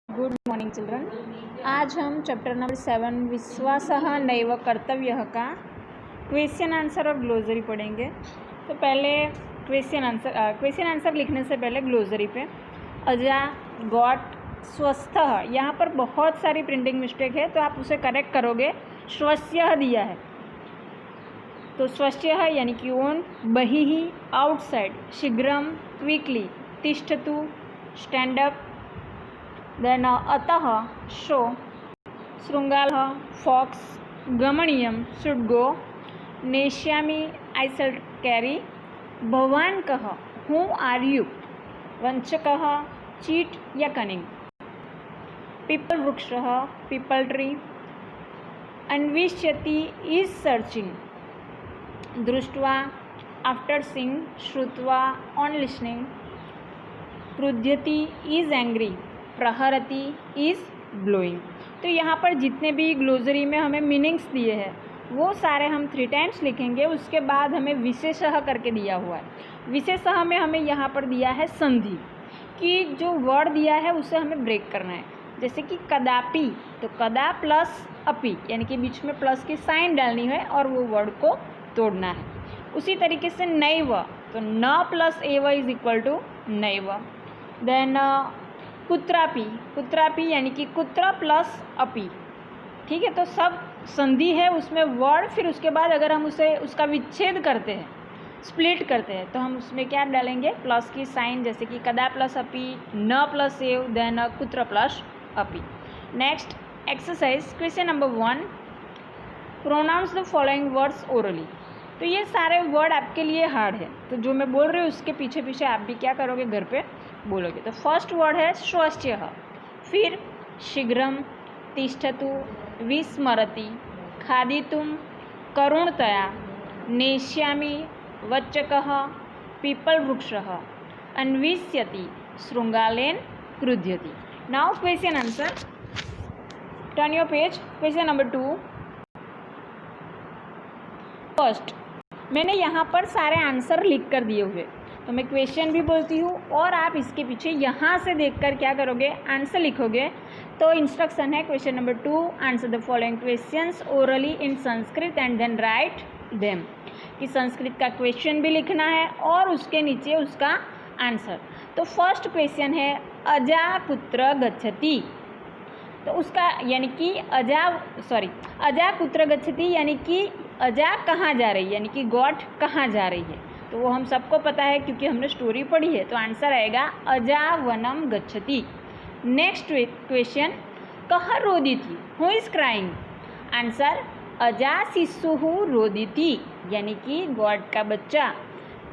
Good morning children. आज हम chapter number 7 विश्वासः नैव कर्तव्यः का क्वेश्चन आंसर और ग्लोसरी पढ़ेंगे। तो पहले क्वेश्चन आंसर लिखने से पहले ग्लोसरी पे अजा गॉट स्वस्थः, यहाँ पर बहुत सारी प्रिंटिंग मिस्टेक है तो आप उसे करेक्ट करोगे। स्वस्यः दिया है तो स्वस्यः यानी कि ओन, बहिः आउटसाइड, शीघ्रम क्विकली, तिष्ठतु स्टैंड अप, देन अतः शो, शृंगालः फॉक्स, गमनीयम शुड गो, नेष्यामि आई शैल कैरी, भवान कः हु आर यू, वंचकः चीट या कनिंग, पीपल वृक्षः पीपल ट्री, अन्विष्यति इज सर्चिंग, दृष्ट्वा आफ्टर सीइंग, श्रुत्वा ऑन लिसनिंग, क्रुध्यति इज एंग्री, प्रहरति इज ब्लोइंग। तो यहाँ पर जितने भी ग्लोसरी में हमें मीनिंग्स दिए हैं वो सारे हम 3 टाइम्स लिखेंगे। उसके बाद हमें विशेषः करके दिया हुआ है। विशेषः में हमें यहाँ पर दिया है संधि, कि जो वर्ड दिया है उसे हमें ब्रेक करना है। जैसे कि कदापि, तो कदा प्लस अपि यानी कि बीच में प्लस की साइन डालनी है और वो वर्ड को तोड़ना है। उसी तरीके से नैव, तो न प्लस एव इज इक्वल टू नैव। देन कुत्रापि, कुत्रापि यानी कि कुत्र प्लस अपि, ठीक है। तो सब संधि है उसमें वर्ड, फिर उसके बाद अगर हम उसे उसका विच्छेद करते हैं, स्प्लिट करते हैं, तो हम उसमें क्या डालेंगे, प्लस की साइन। जैसे कि कदा प्लस अपि, न प्लस एव, देन कुत्र प्लस अपि। Next exercise question number 1, pronounce the following words orally. तो ये सारे वर्ड आपके लिए हार्ड है, तो जो मैं बोल रही हूँ उसके पीछे पीछे आप भी क्या करोगे, घर पे बोलोगे। तो फर्स्ट वर्ड है स्वस्यः, फिर शीघ्रम, तिष्ठतु, विस्मरति, खादितुं, करुणतया, नेष्यामि, वच्चकः, पीपल वृक्षः, अन्विष्यति, शृंगालेन, क्रुध्यति। Now question answer, turn your page, question number 2। First मैंने यहाँ पर सारे आंसर लिख कर दिए हुए, तो मैं क्वेश्चन भी बोलती हूँ और आप इसके पीछे यहाँ से देखकर क्या करोगे, आंसर लिखोगे। तो इंस्ट्रक्शन है question number 2, answer the following questions orally in Sanskrit and then write them, कि संस्कृत का क्वेश्चन भी लिखना है और उसके नीचे उसका आंसर। तो फर्स्ट क्वेश्चन है अजा कुत्र गच्छति, तो उसका यानी कि अजा कुत्र गच्छति यानी कि अजा कहाँ जा रही है, यानी कि गॉड कहाँ जा रही है। तो वो हम सबको पता है क्योंकि हमने स्टोरी पढ़ी है। तो आंसर आएगा अजा वनम गच्छति। नेक्स्ट क्वेश्चन, कः रोदिति, हु इज क्राइंग, आंसर अजा शिशुः रोदिति यानी कि गॉड का बच्चा,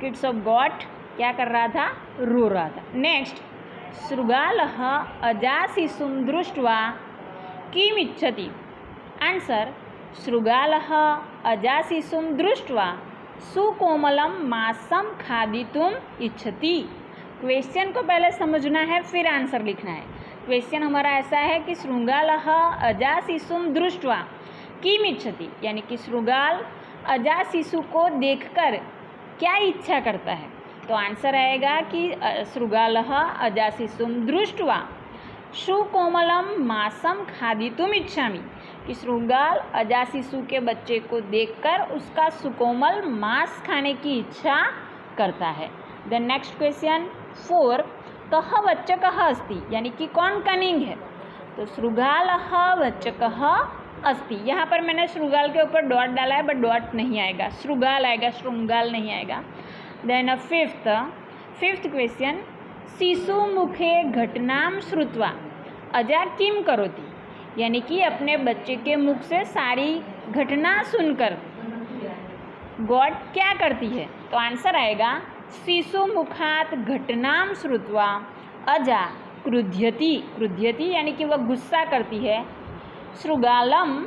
किड्स ऑफ गॉड क्या कर रहा था, रो रहा था। नेक्स्ट, शृगालः अजा शिशुं दृष्ट्वा किम इच्छति, आंसर शृगालः अजा शिशुं दृष्ट्वा सुकोमलम मांसम खादितुम इच्छति। क्वेश्चन को पहले समझना है फिर आंसर लिखना है। क्वेश्चन हमारा ऐसा है कि शृगालः अजा शिशुं दृष्ट्वा किम इच्छति, यानी कि शृगाल अजा शिशु को देखकर क्या इच्छा करता है। तो आंसर आएगा कि शृगालः अजा शिशुं दृष्ट्वा सुकोमलम मांसम खादितुम इच्छामि, कि शृगाल अजा शिशु के बच्चे को देखकर उसका सुकोमल मांस खाने की इच्छा करता है। देन नेक्स्ट क्वेश्चन 4, कः वच्चकः अस्ति, यानी कि कौन कनिंग है। तो शृगालः वच्चकः अस्ति, यहाँ पर मैंने शृगाल के ऊपर डॉट डाला है बट डॉट नहीं आएगा, शृगाल आएगा, शृंगाल नहीं आएगा। देन फिफ्थ क्वेश्चन, शिशु मुखे घटनाम श्रुत्वा अजा किम करोति, यानी कि अपने बच्चे के मुख से सारी घटना सुनकर गॉड क्या करती है। तो आंसर आएगा शिशु मुखात घटनाम श्रुत्वा अजा क्रुध्यति, क्रुध्यति यानी कि वह गुस्सा करती है, शृगालम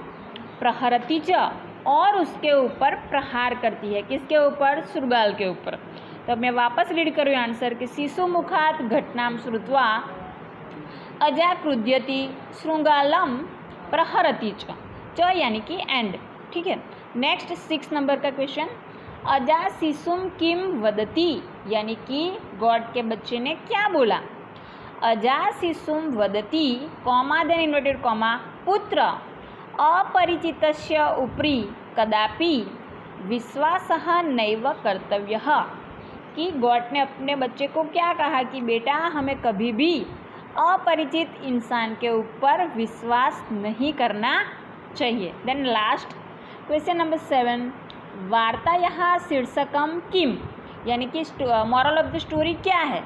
प्रहरति च, और उसके ऊपर प्रहार करती है, किसके ऊपर, शृगाल के ऊपर। तो मैं वापस रीड करूँ आंसर कि शिशु मुखात घटनाम श्रुत्वा अजा क्रुध्यति शृंगालम प्रहरति च यानी कि एंड, ठीक है। नेक्स्ट 6 नंबर का क्वेश्चन, अजा शिशुम किम वदति, यानी कि गॉड के बच्चे ने क्या बोला। अजाशिशुं वदति कॉमा देन इन्वर्टेड कॉमा पुत्र अपरिचितस्य उपरि कदापि विश्वासः नैव कर्तव्यः, कि गॉड ने अपने बच्चे को क्या कहा कि बेटा हमें कभी भी अपरिचित इंसान के ऊपर विश्वास नहीं करना चाहिए। देन लास्ट क्वेश्चन नंबर 7, वार्तायाः शीर्षकं किम, यानी कि मॉरल ऑफ द स्टोरी क्या है,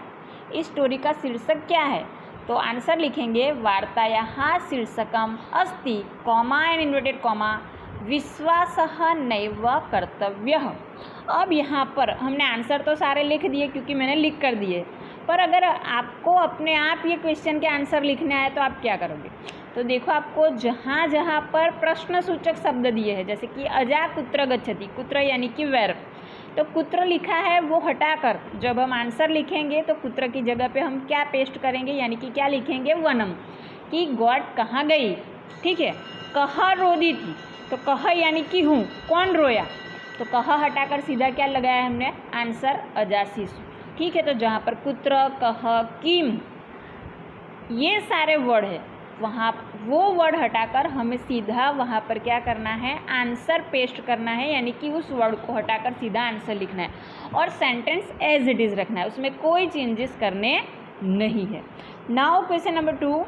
इस स्टोरी का शीर्षक क्या है। तो आंसर लिखेंगे वार्तायाः शीर्षकम अस्ति कॉमा एंड इन्वर्टेड कॉमा विश्वासः नैव कर्तव्यः। अब यहाँ पर हमने आंसर तो सारे लिख दिए क्योंकि मैंने लिख कर दिए, पर अगर आपको अपने आप ये क्वेश्चन के आंसर लिखने आए तो आप क्या करोगे। तो देखो आपको जहाँ जहाँ पर प्रश्नसूचक शब्द दिए हैं, जैसे कि अजा कुत्र गच्छति, कुत्र यानी कि वेर, तो कुत्र लिखा है वो हटाकर जब हम आंसर लिखेंगे तो कुत्र की जगह पे हम क्या पेस्ट करेंगे, यानी कि क्या लिखेंगे वनम, कि गॉड कहाँ गई। ठीक है, कहाँ रोदी थी, तो कह यानी कि हूँ, कौन रोया, तो कह हटाकर सीधा क्या लगाया हमने आंसर अजाशिशु। ठीक है, तो जहाँ पर कुत्र कह किम ये सारे वर्ड है वहाँ वो वर्ड हटाकर हमें सीधा वहाँ पर क्या करना है आंसर पेस्ट करना है, यानी कि उस वर्ड को हटाकर सीधा आंसर लिखना है और सेंटेंस एज इट इज़ रखना है, उसमें कोई चेंजेस करने नहीं है। Now question number 2,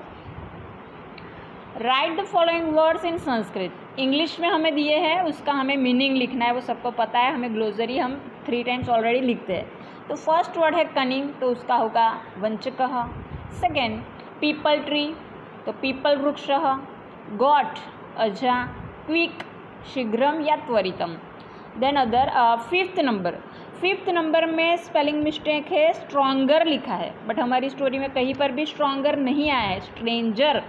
right the following words in Sanskrit. English में हमें दिए हैं, उसका हमें मीनिंग लिखना है, वो सबको पता है, हमें ग्लोसरी हम 3 टाइम्स ऑलरेडी लिखते हैं। तो फर्स्ट वर्ड है कनिंग, तो उसका होगा वंचकः। सेकेंड पीपल ट्री, तो पीपल वृक्षः। गॉट अजा, क्विक शीघ्रम या त्वरितम। देन अदर फिफ्थ नंबर में स्पेलिंग मिस्टेक है, स्ट्रॉन्गर लिखा है, बट हमारी स्टोरी में कहीं पर भी स्ट्रॉन्गर नहीं आया है, स्ट्रेंजर,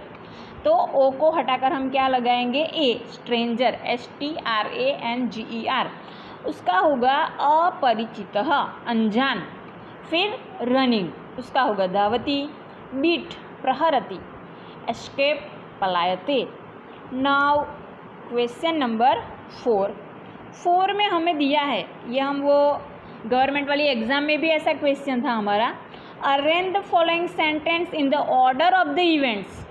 तो ओ को हटाकर हम क्या लगाएंगे ए, स्ट्रेंजर, STRANGER। उसका होगा अपरिचितः, अनजान। फिर रनिंग, उसका होगा धावती। बीट, प्रहरती। एस्केप, पलायते। नाउ क्वेश्चन नंबर 4 में हमें दिया है, ये हम वो गवर्नमेंट वाली एग्जाम में भी ऐसा क्वेश्चन था हमारा, arrange the following sentence in the order of the events.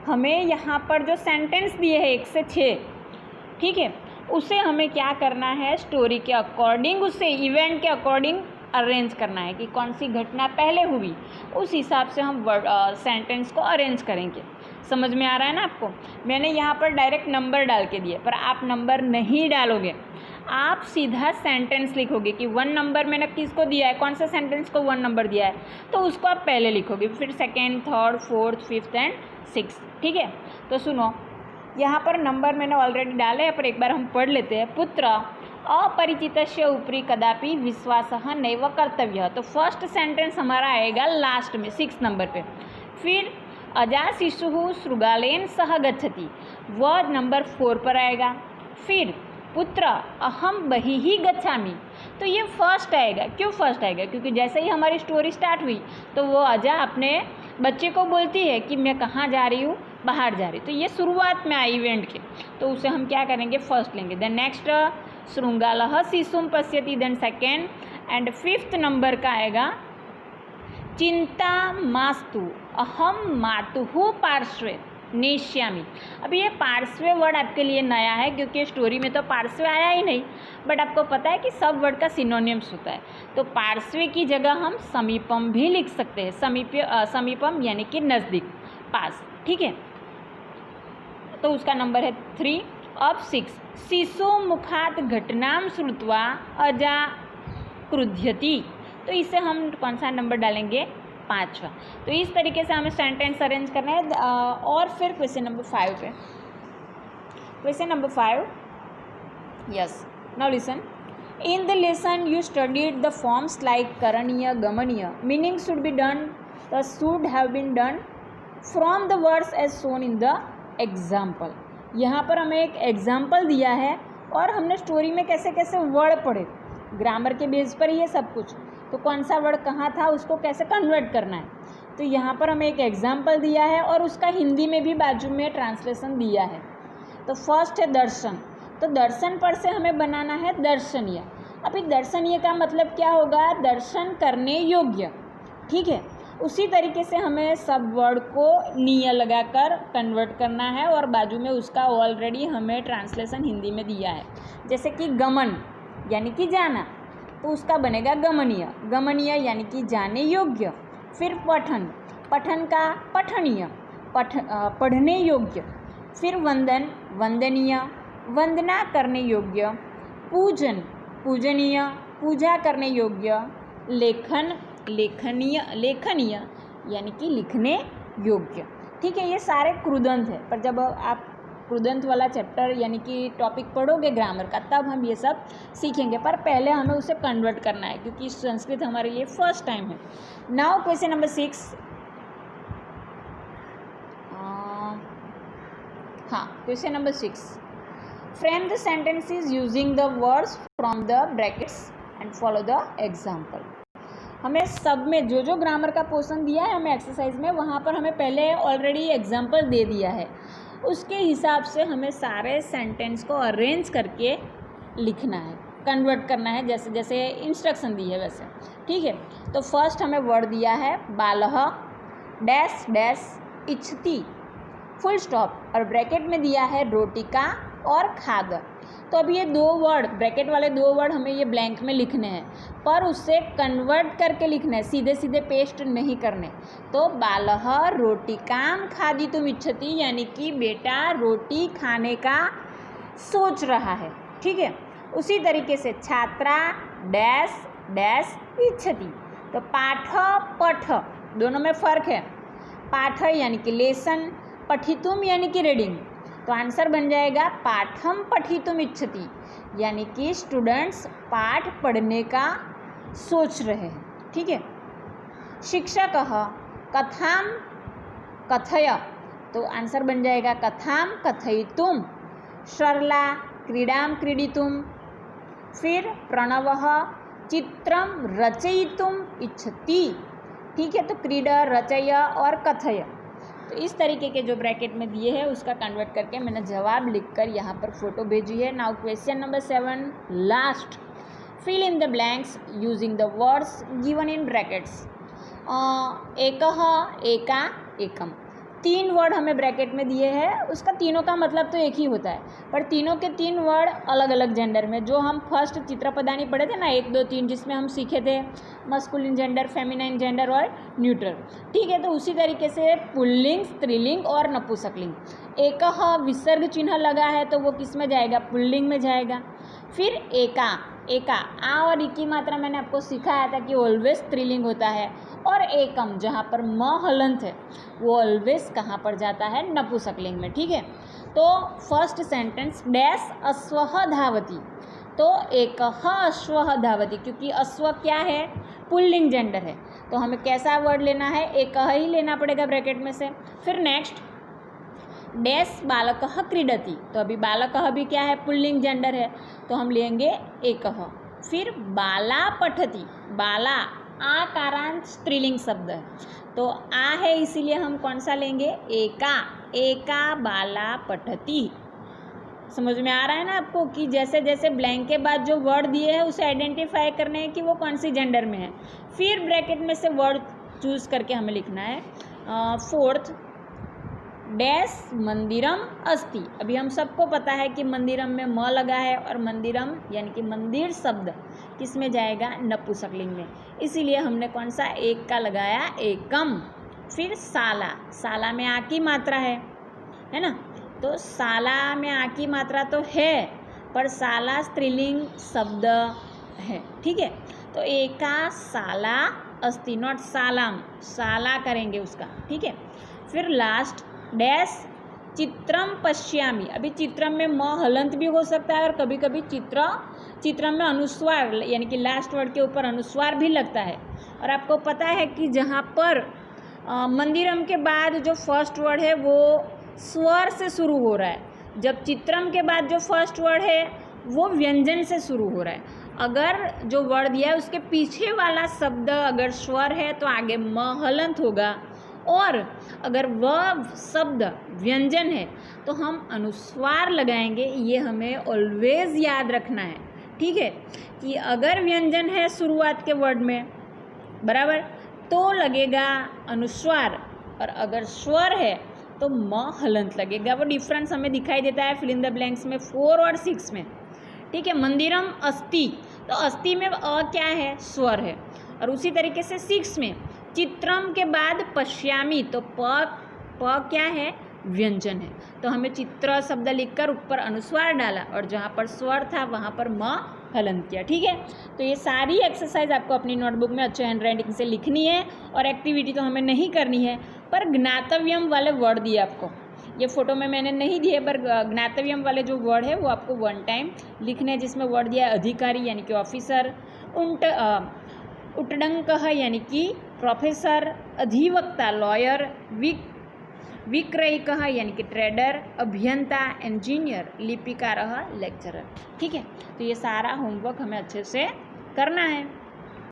हमें यहाँ पर जो सेंटेंस दिए हैं 1 से 6, ठीक है, उसे हमें क्या करना है स्टोरी के अकॉर्डिंग, उसे इवेंट के अकॉर्डिंग अरेंज करना है कि कौन सी घटना पहले हुई, उस हिसाब से हम सेंटेंस को अरेंज करेंगे। समझ में आ रहा है ना आपको। मैंने यहाँ पर डायरेक्ट नंबर डाल के दिए, पर आप नंबर नहीं डालोगे, आप सीधा सेंटेंस लिखोगे कि 1 नंबर मैंने किसको दिया है, कौन सा सेंटेंस को 1 नंबर दिया है, तो उसको आप पहले लिखोगे, फिर second, third, fourth, fifth and 6। ठीक है, तो सुनो यहाँ पर नंबर मैंने ऑलरेडी डाले हैं, पर एक बार हम पढ़ लेते हैं। पुत्र अपरिचितस्य उपरि कदापि विश्वासः नैव कर्तव्यः, तो फर्स्ट सेंटेंस हमारा आएगा लास्ट में 6 नंबर पे। फिर अजाशिशुः शृगालेन सह गच्छति, वह नंबर 4 पर आएगा। फिर पुत्र अहम बहिः गच्छामि, तो ये फर्स्ट आएगा। क्यों फर्स्ट आएगा, क्योंकि जैसे ही हमारी स्टोरी स्टार्ट हुई तो वो अजा अपने बच्चे को बोलती है कि मैं कहाँ जा रही हूँ, बाहर जा रही, तो ये शुरुआत में आई इवेंट के, तो उसे हम क्या करेंगे फर्स्ट लेंगे। देन नेक्स्ट शृंगालः शिशुं पश्यति, then second, and 5th number का आएगा चिंता मास्तु अहम मातुः पार्श्वे नेष्यामि। अभी ये पार्श्वे वर्ड आपके लिए नया है क्योंकि स्टोरी में तो पार्श्वे आया ही नहीं, बट आपको पता है कि सब वर्ड का सिनोनिम्स होता है, तो पार्श्वे की जगह हम समीपम भी लिख सकते हैं। समीपम यानी कि नज़दीक, पास। ठीक है, तो उसका नंबर है 3। अब 6, शिशु मुखात घटनां श्रुत्वा अजा क्रुध्यति, तो इसे हम कौन सा नंबर डालेंगे 5वां। तो इस तरीके से हमें सेंटेंस अरेंज करना है। और फिर क्वेश्चन नंबर 5 पे, question number 5, yes, now listen. In the lesson you studied the forms like करणीय, गमनीय, meaning should be done, the should have been done from the words as shown in the example. यहाँ पर हमें एक example दिया है और हमने स्टोरी में कैसे कैसे वर्ड पढ़े, ग्रामर के बेस पर ये सब कुछ, तो कौन सा वर्ड कहाँ था उसको कैसे कन्वर्ट करना है, तो यहाँ पर हमें एक एग्जाम्पल दिया है और उसका हिंदी में भी बाजू में ट्रांसलेशन दिया है। तो फर्स्ट है दर्शन, तो दर्शन पर से हमें बनाना है दर्शनीय। अभी दर्शनीय का मतलब क्या होगा, दर्शन करने योग्य। ठीक है, उसी तरीके से हमें सब वर्ड को निय लगाकर कन्वर्ट करना है और बाजू में उसका ऑलरेडी हमें ट्रांसलेशन हिंदी में दिया है। जैसे कि गमन यानी कि जाना, तो उसका बनेगा गमनीय, गमनीय यानी कि जाने योग्य। फिर पठन, पठन का पठनीय, पढ़ने योग्य। फिर वंदन, वंदनीय, वंदना करने योग्य। पूजन, पूजनीय, पूजा करने योग्य। लेखन, लेखनीय, लेखनीय यानी कि लिखने योग्य। ठीक है, ये सारे कृदंत है, पर जब आप कृदंत वाला चैप्टर यानी कि टॉपिक पढ़ोगे ग्रामर का तब हम ये सब सीखेंगे, पर पहले हमें उसे कन्वर्ट करना है क्योंकि संस्कृत हमारे लिए फर्स्ट टाइम है। Now question number 6। हाँ, question number 6। Frame the sentences using the words from the brackets and follow the example. हमें सब में जो जो ग्रामर का पोर्शन दिया है हमें एक्सरसाइज में, वहाँ पर हमें पहले ऑलरेडी एग्जाम्पल दे दिया है, उसके हिसाब से हमें सारे सेंटेंस को अरेंज करके लिखना है, कन्वर्ट करना है, जैसे जैसे इंस्ट्रक्शन दी है वैसे। ठीक है, तो फर्स्ट हमें वर्ड दिया है बालह डैश डैश इच्छति, फुल स्टॉप, और ब्रैकेट में दिया है रोटिका और खाद। तो अब ये दो वर्ड, ब्रैकेट वाले दो वर्ड हमें ये ब्लैंक में लिखने हैं, पर उससे कन्वर्ट करके लिखना है, सीधे सीधे पेस्ट नहीं करने। तो बालह रोटिकाम खादितुम इच्छति यानी कि बेटा रोटी खाने का सोच रहा है। ठीक है, उसी तरीके से छात्रा डैश डैश इच्छति, तो पाठ पठ दोनों में फ़र्क है। पाठ यानी कि लेसन, पठितुम यानी कि रीडिंग, तो आंसर बन जाएगा पाठम पठितुम इच्छति यानी कि स्टूडेंट्स पाठ पढ़ने का सोच रहे हैं। ठीक है, शिक्षक कथाम कथय, तो आंसर बन जाएगा कथाम कथयितुम। सरला क्रीडाम क्रीडितुम। फिर प्रणवः चित्रम रचयितुम इच्छति। ठीक है, तो क्रीडा, रचय और कथय, तो इस तरीके के जो ब्रैकेट में दिए हैं उसका कन्वर्ट करके मैंने जवाब लिखकर यहाँ पर फोटो भेजी है। Now question number 7 last. Fill in the blanks using the words given in brackets. एकः, एका, एकम, 3 वर्ड हमें ब्रैकेट में दिए हैं, उसका तीनों का मतलब तो एक ही होता है, पर तीनों के 3 वर्ड अलग अलग जेंडर में। जो हम फर्स्ट चित्रपदानी पढ़े थे ना 1, 2, 3, जिसमें हम सीखे थे मस्कुलिन जेंडर, फेमिनाइन जेंडर और न्यूट्रल। ठीक है, तो उसी तरीके से पुल्लिंग, स्त्रीलिंग और नपुंसकलिंग। एकः विसर्ग चिन्ह लगा है तो वो किस में जाएगा, पुल्लिंग में जाएगा। फिर एका, एका आ और ई की मात्रा मैंने आपको सिखाया था कि ऑलवेज स्त्रीलिंग होता है, और एकम जहाँ पर म हलंत है वो ऑलवेज कहाँ पर जाता है, नपुंसकलिंग में। ठीक है, तो फर्स्ट सेंटेंस डैश अश्वः धावति, तो एकः अश्वः धावति, क्योंकि अश्व क्या है, पुल्लिंग जेंडर है, तो हमें कैसा वर्ड लेना है, एकः ही लेना पड़ेगा ब्रैकेट में से। फिर नेक्स्ट डैश बालकः क्रीडति, तो अभी बालकः भी क्या है, पुल्लिंग जेंडर है, तो हम लेंगे एकः। फिर बाला पठति, बाला आकारांत स्त्रीलिंग शब्द है, तो आ है इसीलिए हम कौन सा लेंगे, एका, एका बाला पठति। समझ में आ रहा है ना आपको कि जैसे जैसे ब्लैंक के बाद जो वर्ड दिए हैं उसे आइडेंटिफाई करने हैं कि वो कौन सी जेंडर में है, फिर ब्रैकेट में से वर्ड चूज़ करके हमें लिखना है। फोर्थ डैश मंदिरम अस्ति, अभी हम सबको पता है कि मंदिरम में म लगा है, और मंदिरम यानी कि मंदिर शब्द किस में जाएगा, नपुंसकलिंग में, इसीलिए हमने कौन सा एक का लगाया, एकम। फिर साला, साला में आ की मात्रा है ना, तो साला में आ की मात्रा तो है पर साला स्त्रीलिंग शब्द है। ठीक है, तो एका साला अस्ति, नॉट सालाम, साला करेंगे उसका। ठीक है, फिर लास्ट डैश चित्रम पश्यामि, अभी चित्रम में म हलंत भी हो सकता है और कभी कभी चित्रम में अनुस्वार यानी कि लास्ट वर्ड के ऊपर अनुस्वार भी लगता है। और आपको पता है कि जहाँ पर मंदिरम के बाद जो फर्स्ट वर्ड है वो स्वर से शुरू हो रहा है, जब चित्रम के बाद जो फर्स्ट वर्ड है वो व्यंजन से शुरू हो रहा है। अगर जो वर्ड दिया है उसके पीछे वाला शब्द अगर स्वर है तो आगे म हलंत होगा, और अगर वह शब्द व्यंजन है तो हम अनुस्वार लगाएंगे। ये हमें ऑलवेज याद रखना है। ठीक है, कि अगर व्यंजन है शुरुआत के वर्ड में बराबर, तो लगेगा अनुस्वार, और अगर स्वर है तो म हलंत लगेगा। वो डिफरेंस हमें दिखाई देता है फिल इन द ब्लैंक्स में 4 और 6 में। ठीक है, मंदिरम अस्ति, तो अस्ति में अ क्या है, स्वर है। और उसी तरीके से 6 में चित्रम के बाद पश्यामी, तो प क्या है, व्यंजन है। तो हमें चित्र शब्द लिखकर ऊपर अनुस्वार डाला और जहाँ पर स्वर था वहाँ पर म हलंत किया। ठीक है, तो ये सारी एक्सरसाइज आपको अपनी नोटबुक में अच्छे हैंडराइटिंग से लिखनी है, और एक्टिविटी तो हमें नहीं करनी है, पर ज्ञातव्यम वाले वर्ड दिए आपको, ये फोटो में मैंने नहीं दिए, पर ज्ञातव्यम वाले जो वर्ड है वो आपको 1 टाइम लिखने हैं, जिसमें वर्ड दिया है अधिकारी यानी कि ऑफिसर, उट्टडंकः यानी कि प्रोफेसर, अधिवक्ता लॉयर, विक्रयिकः यानी कि ट्रेडर, अभियंता इंजीनियर, लिपिकारः लेक्चरर। ठीक है, तो ये सारा होमवर्क हमें अच्छे से करना है।